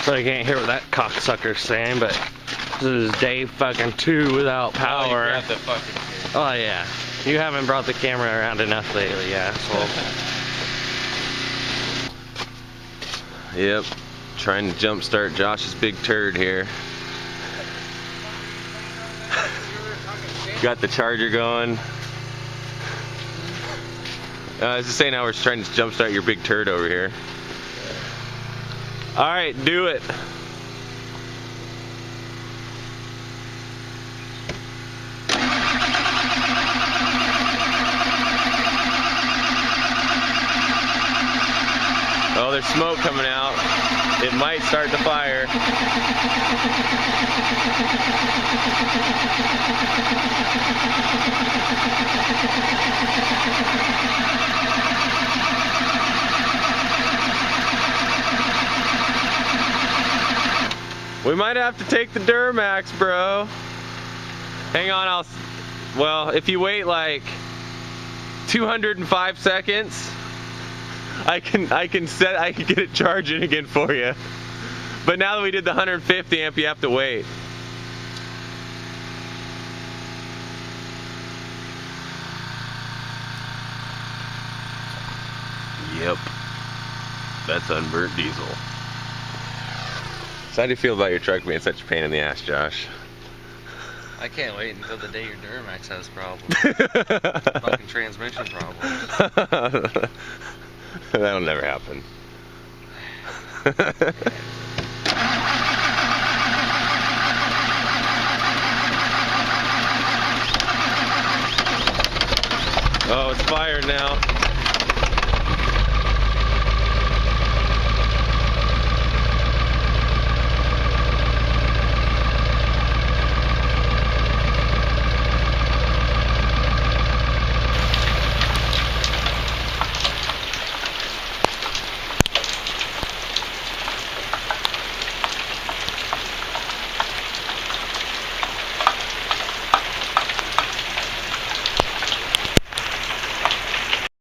So you can't hear what that cocksucker's saying, but this is day fucking 2 without power. Oh, you the fucking camera. Oh yeah. You haven't brought the camera around enough lately, asshole. Yep. Trying to jumpstart Josh's big turd here. Got the charger going. I was just saying how we're trying to jumpstart your big turd over here. Alright, do it. Oh, there's smoke coming out. It might start the fire. We might have to take the Duramax, bro. Hang on, well, if you wait like 205 seconds, I can get it charging again for you. But now that we did the 150 amp, you have to wait. Yep. That's unburnt diesel. So how do you feel about your truck being such a pain in the ass, Josh? I can't wait until the day your Duramax has problems. Fucking transmission problems. That'll never happen. Oh, it's fired now.